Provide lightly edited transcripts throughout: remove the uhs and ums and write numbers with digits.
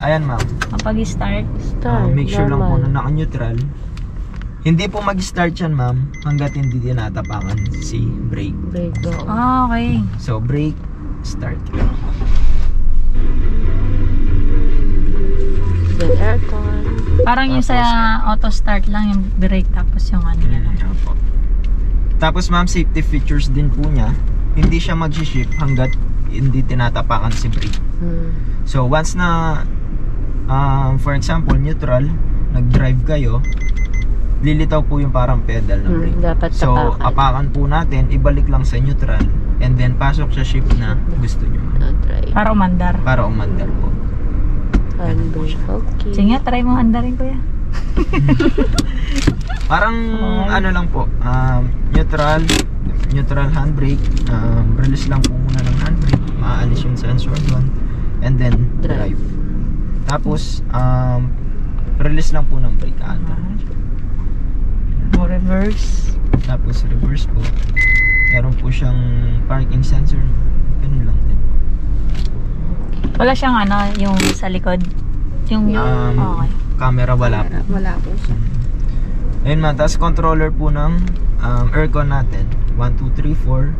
Ayan ma'am. Kapag start, Make sure lang po na naka-neutral. Hindi po mag-start yan ma'am hanggat hindi tinatapakan si brake. okay. So brake, start. Then aircon. Parang yung sa auto start lang yung brake tapos yung ano niya lang. Tapos ma'am, safety features din po niya. Hindi siya mag-shift hanggat hindi tinatapakan si brake. So once na for example neutral, nag-drive kayo, lilitaw po yung parang pedal ng brake. Dapat so apakan po natin, ibalik lang sa neutral, and then pasok sa shift na gusto nyo. Para umandar. Para umandar po. Handbrake, okay. Sige nga, try mo andarin kuya. Parang ano lang po, neutral handbrake, release lang po muna ng handbrake, maaalis yung sensor doon, and then drive. Tapos release lang po ng brake, under. Reverse. Tapos reverse po, meron po siyang parking sensor, ganun lang din. Wala siyang ano, yung sa likod. Yung okay. Camera wala po. Wala po siya. Ayun ma'am, tapos controller po ng aircon natin. 1, 2, 3, 4.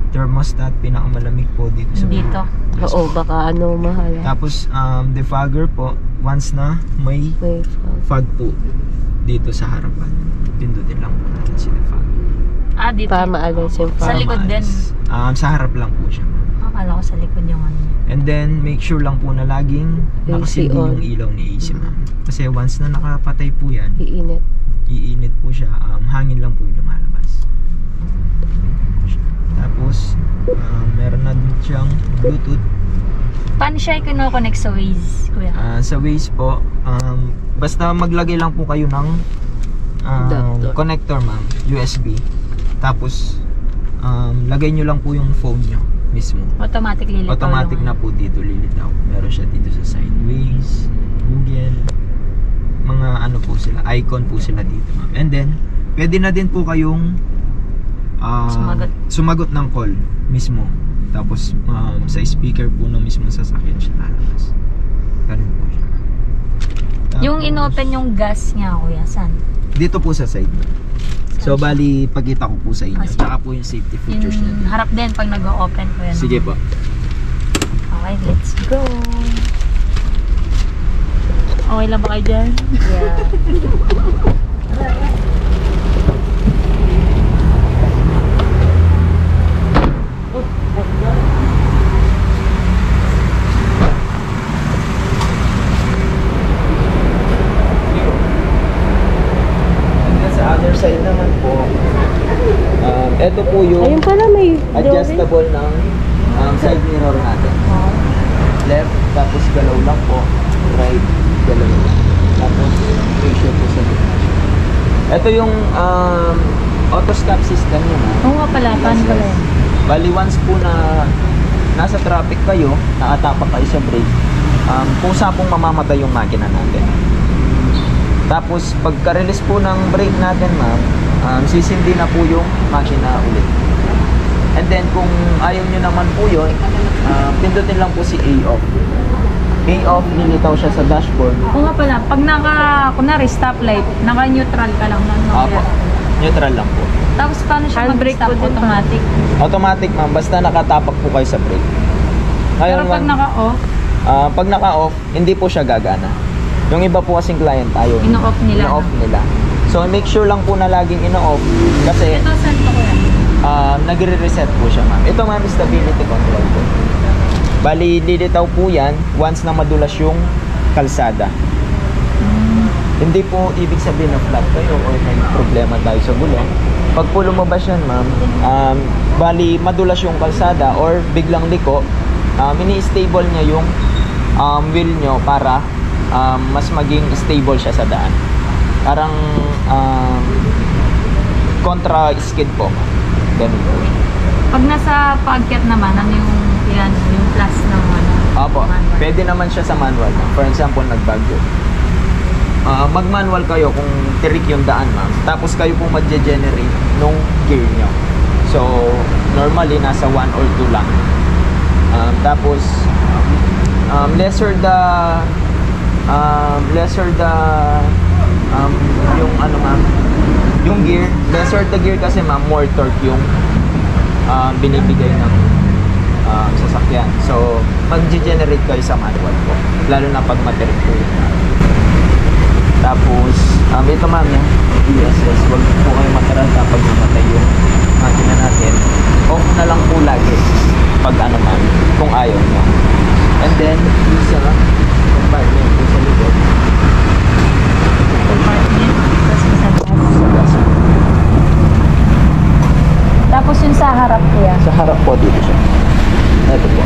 Thermostat, pinakamalamig po dito sa Dito. Oo, baka ano mahal. Tapos defogger po, once na may May fog po dito sa harapan. Pindutin lang po natin si defogger. Dito. Para maalis yung Sa likod din. Sa harap lang po siya. Akala ko sa likod yung ano. And then make sure lang po na laging nakasindi yung ilaw ni AC ma'am. Kasi once na nakapatay po yan, iinit po siya, hangin lang po yung lumalabas. Tapos meron na din siyang Bluetooth. Paano siya i-connect sa Waze, kuya? Sa Waze po, basta maglagay lang po kayo ng connector ma'am, USB. Tapos lagay nyo lang po yung phone nyo mismo. Automatic lilitaw. Automatic na po dito lilitaw. Meron siya dito sa Sideways, Google, mga ano po sila, icon po sila dito ma'am. And then pwede na din po kayong sumagot ng call mismo. Tapos sa speaker po ng mismo sasakyan siya lalabas. Ganun po siya. Tapos, yung in-open yung gas niya, kuya, saan? dito po sa side. So bali pakita ko po sa inyo. Tsaka po yung safety features yung natin. harap din pag nag-open po yan. Sige po. Okay, let's go. Okay lang ba kayo dyan? Yeah. Other side naman po, ito po yung Ayun pala may adjustable ng side mirror natin. Left, tapos galaw lang po. Right, galaw lang. Tapos ratio po sa left. Ito yung auto stop system nyo na. Oo nga pala, paano pala yan? Bali once po na nasa traffic kayo, nakatapak kayo sa brake, kusa pong mamamatay yung makina natin. Tapos pagka-release po ng brake natin ma'am, sisindi na po yung makina ulit. And then kung ayaw nyo naman po yun, pindutin lang po si A-off. A-off, nilitaw siya sa dashboard. Oo nga pala, pag kunwari stoplight, naka-neutral ka lang. Apo, neutral lang po. Tapos paano siya mag-stop automatic? Automatic ma'am, basta nakatapak po kayo sa brake. Pero pag naka-off, pag naka-off, hindi po siya gagana. Yung iba po kasing client tayo, ino-off nila. ino-off nila. So make sure lang po na laging ino-off kasi ito saan po yan? nagre-reset po siya ma'am. Ito ma'am, stability control po. Bali, lilitaw po yan once na madulas yung kalsada. Hindi po ibig sabihin na flat kayo or may problema tayo sa gulong. Pag po lumabas yan ma'am, bali madulas yung kalsada or biglang liko, ini-stable niya yung wheel nyo para mas maging stable siya sa daan. Parang kontra skid po. Ganun po siya. Pag nasa paakyat naman, ano yung plus ng ano? Opo, pwede naman siya sa manual. For example, nagbagyo. Mag-manual kayo kung tirik yung daan ma'am. Tapos kayo po mag-generate nung gear nyo. So, normally nasa 1 or 2 lang. Tapos lesser the lesser the yung ano ma'am, yung gear, lesser the gear kasi ma'am, more torque yung binibigay ng sasakyan. So, mag-generate kayo sa manual po. Lalo na pag materik po yun. Tapos, ito ma'am, yung ESS. Huwag po kayo mataranta pag namatay yung makina natin. Off na lang po lagi pag ano ma'am, kung ayaw nyo. And then, isa compartment po sa likod. Compartment. Tapos sa Sa gas. Tapos yung sa harap kuya. Sa harap po dito siya. Ito po.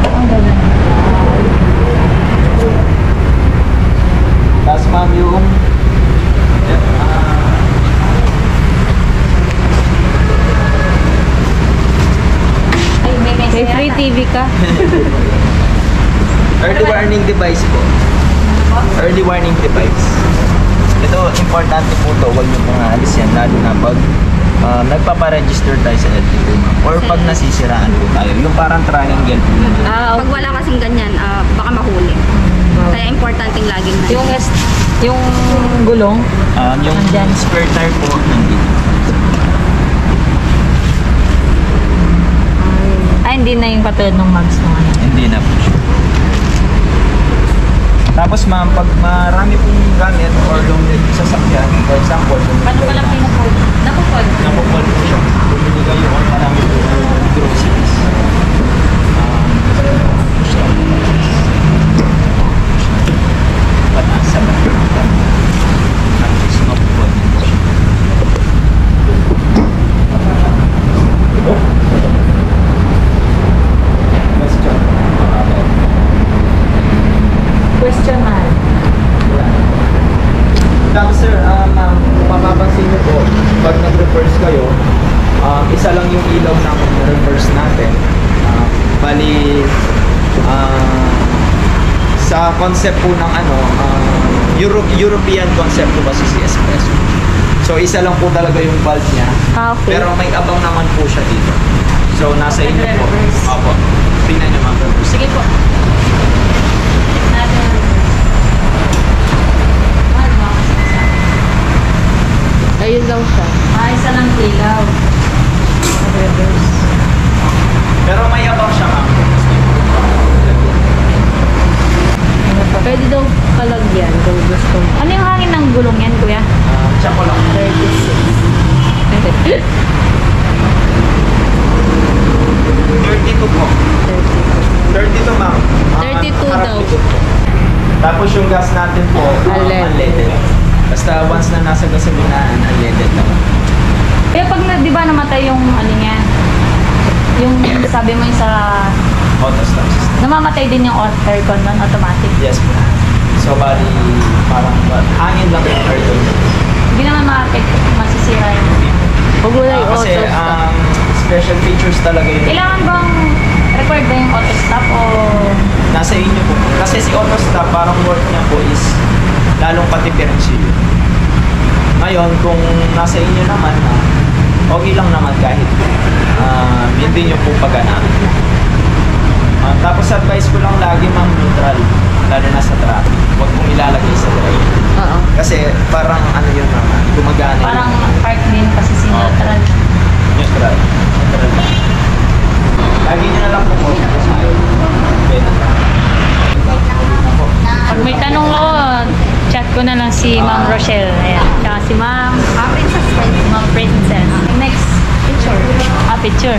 Ang ganyan. Tapos ma'am yung Ay, may free TV ka. early warning device po. Early warning device. Ito, importante po to. Huwag nyo pong aalis yan. Lalo na pag nagpaparegister tayo sa LTO ma'am. Or pag nasisiraan po tayo. Yung parang triangle po. Pag wala kasing ganyan, baka mahuli. Kaya importanteng laging na. Yung gulong. Yung Nandyan. spare tire po nandito. Ay, hindi na yung katulad ng mags mo. Hindi na po siya. Tapos ma'am, pag marami pong gamit or long sasakyan, for example, Paano pala pinapod? Napapod? napapol po siya. Bumili kayo or marami po groceries. Pataas sa bahay. Tapos mapapol din po siya. Question. Question mark. Tapos sir, ma'am, kung mapapansin niyo po, pag nag-reverse kayo, isa lang yung ilaw ng reverse natin. Bali, sa concept po ng ano, European concept po kasi si Espresso. So isa lang po talaga yung bulb niya. Okay. Pero may abang naman po siya dito. So nasa inyo po. Nag-reverse. Opo. Tingnan niyo ma'am. Sige po. Ayun lang siya. Isa lang ilaw. Reverse. Pero may abang siya ma'am. Pwede daw kalagyan kung gusto mo. Ano yung hangin ng gulong yan, kuya? Check ko lang. 36. 32 po. 32 ma'am. 32 daw. Tapos yung gas natin po, unleaded. Basta once na nasa gasolinahan, unleaded lang. Kaya pag di ba namatay yung ano niya, yung sabi mo yung sa, Auto stop system. namamatay din yung aircon nun, automatic. Yes po. So bali, parang hangin lang yung aircon. Hindi naman masisira yun. Huwag mo na yung Kasi auto stop. special features talaga yun. Kailangan bang required ba yung auto stop o Nasa inyo po. Kasi si auto stop, parang work niya po is lalong patipirin siya. Ngayon, kung nasa inyo naman na okay lang naman kahit hindi nyo po paganahan. Tapos advice ko lang lagi ma'am neutral, lalo na sa traffic. Huwag mong ilalagay sa drive. Oo. Kasi parang ano yun naman, gumagana parang yun. park din kasi sinatran? Neutral. Neutral lang. Lagi nyo na lang po sa ayaw. Okay. Pag may tanong ako, chat ko na lang si Ma'am Rochelle. Ayan. Tsaka si Ma'am Princess. Ma'am Princess. Next picture. Picture.